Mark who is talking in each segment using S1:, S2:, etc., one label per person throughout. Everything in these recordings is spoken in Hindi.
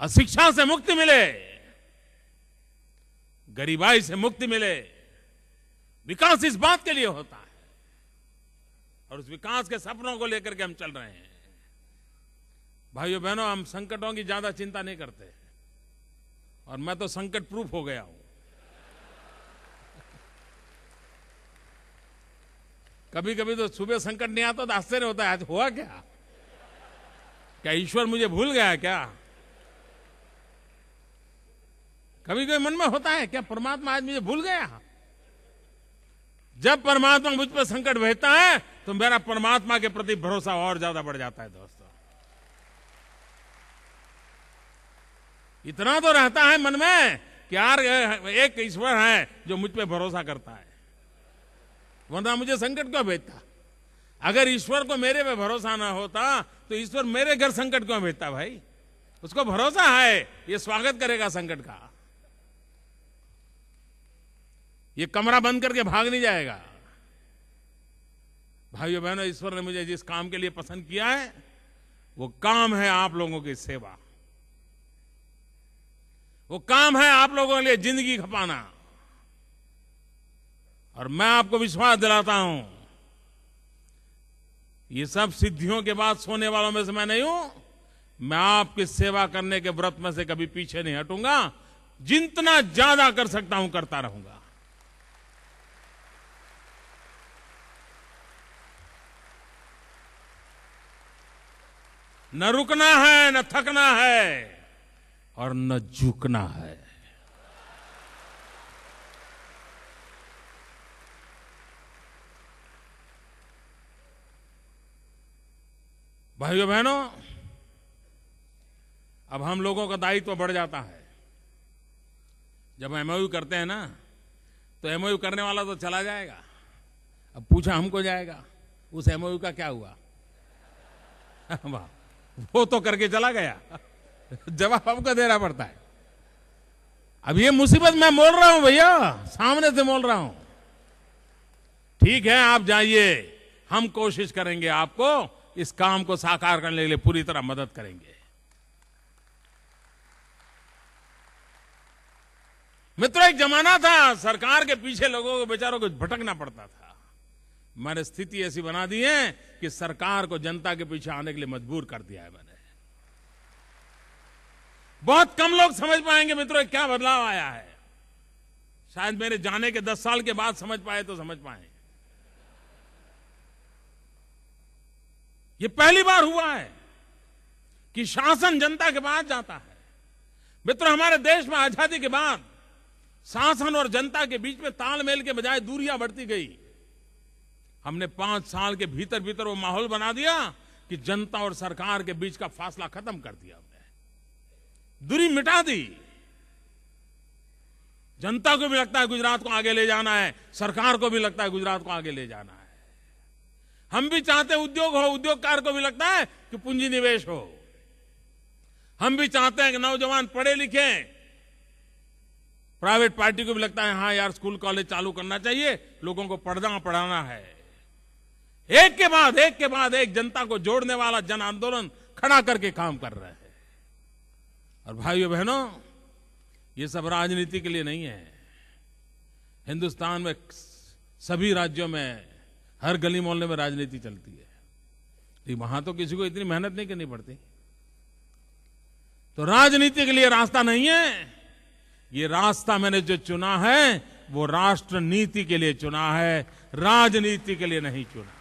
S1: अशिक्षा से मुक्ति मिले, गरीबाई से मुक्ति मिले। विकास इस बात के लिए होता है और उस विकास के सपनों को लेकर के हम चल रहे हैं। भाइयों बहनों, हम संकटों की ज्यादा चिंता नहीं करते और मैं तो संकट प्रूफ हो गया हूं। कभी कभी तो सुबह संकट नहीं आता तो आश्चर्य होता है, आज हुआ क्या? क्या ईश्वर मुझे भूल गया क्या? कभी कभी मन में होता है क्या परमात्मा आज मुझे भूल गया? जब परमात्मा मुझ पर संकट भेजता है तो मेरा परमात्मा के प्रति भरोसा और ज्यादा बढ़ जाता है। दोस्तों, इतना तो रहता है मन में कि यार एक ईश्वर है जो मुझ पे भरोसा करता है, वरना मुझे संकट क्यों भेजता? अगर ईश्वर को मेरे पे भरोसा ना होता तो ईश्वर मेरे घर संकट क्यों भेजता? भाई, उसको भरोसा है ये स्वागत करेगा संकट का, ये कमरा बंद करके भाग नहीं जाएगा। भाइयों बहनों, ईश्वर ने मुझे जिस काम के लिए पसंद किया है वो काम है आप लोगों की सेवा, वो काम है आप लोगों के लिए जिंदगी खपाना। और मैं आपको विश्वास दिलाता हूं, ये सब सिद्धियों के बाद सोने वालों में से मैं नहीं हूं। मैं आपकी सेवा करने के व्रत में से कभी पीछे नहीं हटूंगा। जितना ज्यादा कर सकता हूं करता रहूंगा। न रुकना है, न थकना है और न झुकना है। भाइयों बहनों, अब हम लोगों का दायित्व बढ़ जाता है। जब एमओयू करते हैं ना तो एमओयू करने वाला तो चला जाएगा, अब पूछा हमको जाएगा उस एमओयू का क्या हुआ? वाह, वो तो करके चला गया, जवाब हमको देना पड़ता है। अब ये मुसीबत मैं मोल रहा हूं भैया, सामने से मोल रहा हूं। ठीक है, आप जाइए, हम कोशिश करेंगे आपको इस काम को साकार करने के लिए पूरी तरह मदद करेंगे। मित्रों, एक जमाना था सरकार के पीछे लोगों को बेचारों को भटकना पड़ता था। मैंने स्थिति ऐसी बना दी है कि सरकार को जनता के पीछे आने के लिए मजबूर कर दिया है मैंने। बहुत कम लोग समझ पाएंगे मित्रों क्या बदलाव आया है। शायद मेरे जाने के 10 साल के बाद समझ पाए तो समझ पाए। ये पहली बार हुआ है कि शासन जनता के पास जाता है। मित्रों, हमारे देश में आजादी के बाद शासन और जनता के बीच में तालमेल के बजाय दूरियां बढ़ती गई। हमने 5 साल के भीतर भीतर वो माहौल बना दिया कि जनता और सरकार के बीच का फासला खत्म कर दिया हमने, दूरी मिटा दी। जनता को भी लगता है गुजरात को आगे ले जाना है, सरकार को भी लगता है गुजरात को आगे ले जाना है। हम भी चाहते हैं उद्योग हो, उद्योगकार को भी लगता है कि पूंजी निवेश हो। हम भी चाहते हैं कि नौजवान पढ़े लिखे। प्राइवेट पार्टी को भी लगता है हाँ यार स्कूल कॉलेज चालू करना चाहिए, लोगों को पढ़ाना है। एक के बाद एक जनता को जोड़ने वाला जन आंदोलन खड़ा करके काम कर रहे हैं। और भाइयों बहनों, ये सब राजनीति के लिए नहीं है। हिंदुस्तान में सभी राज्यों में हर गली मोहल्ले में राजनीति चलती है, लेकिन वहां तो किसी को इतनी मेहनत नहीं करनी पड़ती। तो राजनीति के लिए रास्ता नहीं है। ये रास्ता मैंने जो चुना है वो राष्ट्र नीति के लिए चुना है, राजनीति के लिए नहीं चुना।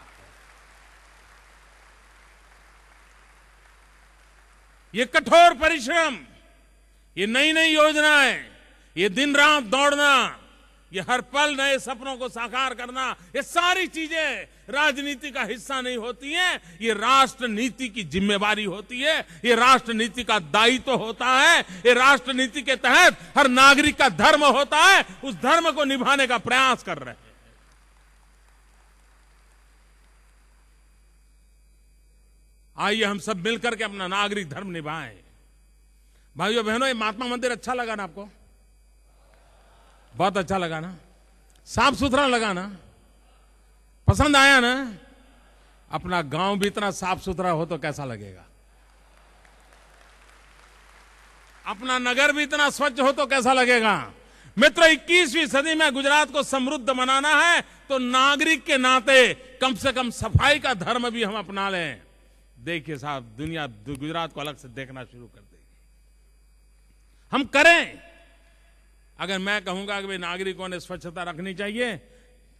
S1: ये कठोर परिश्रम, ये नई नई योजनाएं, ये दिन रात दौड़ना, ये हर पल नए सपनों को साकार करना, ये सारी चीजें राजनीति का हिस्सा नहीं होती हैं। ये राष्ट्र नीति की जिम्मेवारी होती है, ये राष्ट्र नीति का दायित्व होता है, ये राष्ट्र नीति के तहत हर नागरिक का धर्म होता है। उस धर्म को निभाने का प्रयास कर रहे हैं। आइए हम सब मिलकर के अपना नागरिक धर्म निभाएं। भाइयों बहनों, ये महात्मा मंदिर अच्छा लगा ना आपको? बहुत अच्छा लगा ना? साफ सुथरा लगा ना? पसंद आया ना? अपना गांव भी इतना साफ सुथरा हो तो कैसा लगेगा? अपना नगर भी इतना स्वच्छ हो तो कैसा लगेगा। मित्रों, 21वीं सदी में गुजरात को समृद्ध बनाना है तो नागरिक के नाते कम से कम सफाई का धर्म भी हम अपना लें। देखिए साहब, दुनिया गुजरात को अलग से देखना शुरू कर देगी। हम करें। अगर मैं कहूंगा कि भाई नागरिकों ने स्वच्छता रखनी चाहिए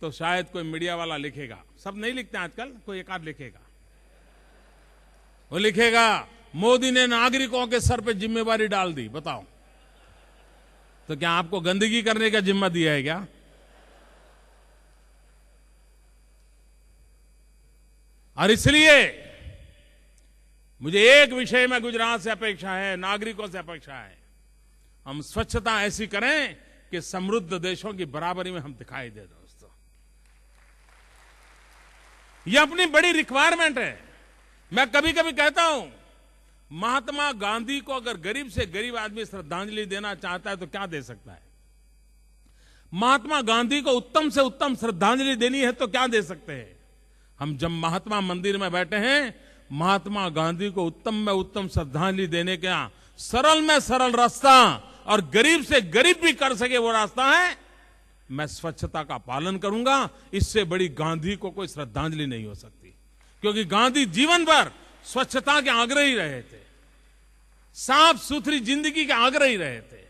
S1: तो शायद कोई मीडिया वाला लिखेगा, सब नहीं लिखते आजकल, कोई एक आध लिखेगा। वो लिखेगा मोदी ने नागरिकों के सर पे जिम्मेवारी डाल दी। बताओ, तो क्या आपको गंदगी करने का जिम्मा दिया है क्या? और इसलिए मुझे एक विषय में गुजरात से अपेक्षा है, नागरिकों से अपेक्षा है, हम स्वच्छता ऐसी करें कि समृद्ध देशों की बराबरी में हम दिखाई दे। दोस्तों, यह अपनी बड़ी रिक्वायरमेंट है। मैं कभी कभी कहता हूं, महात्मा गांधी को अगर गरीब से गरीब आदमी श्रद्धांजलि देना चाहता है तो क्या दे सकता है? महात्मा गांधी को उत्तम से उत्तम श्रद्धांजलि देनी है तो क्या दे सकते हैं? हम जब महात्मा मंदिर में बैठे हैं, महात्मा गांधी को उत्तम में उत्तम श्रद्धांजलि देने का सरल में सरल रास्ता, और गरीब से गरीब भी कर सके वो रास्ता है, मैं स्वच्छता का पालन करूंगा। इससे बड़ी गांधी को कोई श्रद्धांजलि नहीं हो सकती, क्योंकि गांधी जीवन भर स्वच्छता के आग्रही रहे थे, साफ सुथरी जिंदगी के आग्रही रहे थे।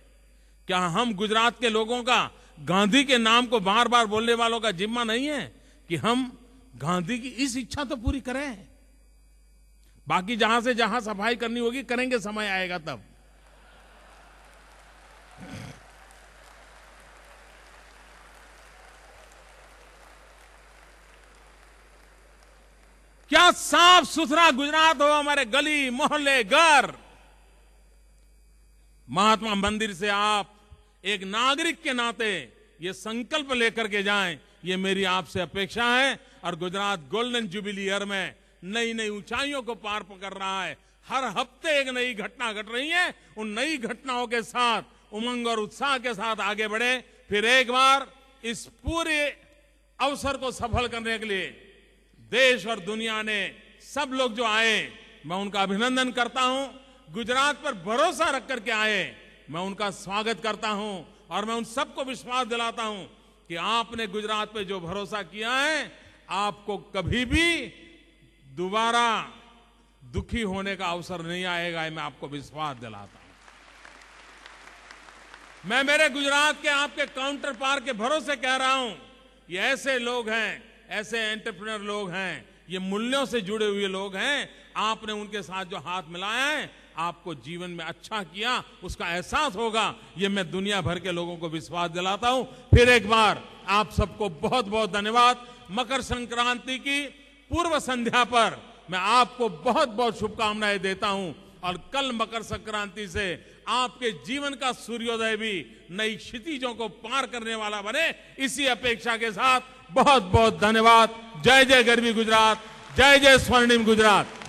S1: क्या हम गुजरात के लोगों का गांधी के नाम को बार बार बोलने वालों का जिम्मा नहीं है कि हम गांधी की इस इच्छा तो पूरी करें? बाकी जहां से जहां सफाई करनी होगी करेंगे, समय आएगा तब। क्या साफ सुथरा गुजरात हो, हमारे गली मोहल्ले घर। महात्मा मंदिर से आप एक नागरिक के नाते ये संकल्प लेकर के जाएं, ये मेरी आपसे अपेक्षा है। और गुजरात गोल्डन जुबिली ईयर में नई नई ऊंचाइयों को पार कर रहा है। हर हफ्ते एक नई घटना घट रही है। उन नई घटनाओं के साथ उमंग और उत्साह के साथ आगे बढ़े। फिर एक बार इस पूरे अवसर को सफल करने के लिए देश और दुनिया ने सब लोग जो आए, मैं उनका अभिनंदन करता हूं। गुजरात पर भरोसा रख करके आए, मैं उनका स्वागत करता हूं। और मैं उन सबको विश्वास दिलाता हूं कि आपने गुजरात पे जो भरोसा किया है, आपको कभी भी दोबारा दुखी होने का अवसर नहीं आएगा। मैं आपको विश्वास दिलाता हूं। मैं मेरे गुजरात के आपके काउंटर पार्ट के भरोसे कह रहा हूं, ये ऐसे लोग हैं, ऐसे एंटरप्रेन्योर लोग हैं, ये मूल्यों से जुड़े हुए लोग हैं। आपने उनके साथ जो हाथ मिलाया है, आपको जीवन में अच्छा किया, उसका एहसास होगा। ये मैं दुनिया भर के लोगों को विश्वास दिलाता हूं। फिर एक बार आप सबको बहुत बहुत धन्यवाद। मकर संक्रांति की पूर्व संध्या पर मैं आपको बहुत बहुत शुभकामनाएं देता हूं। और कल मकर संक्रांति से आपके जीवन का सूर्योदय भी नई क्षितिजों को पार करने वाला बने, इसी अपेक्षा के साथ बहुत बहुत धन्यवाद। जय जय गरवी गुजरात, जय जय स्वर्णिम गुजरात।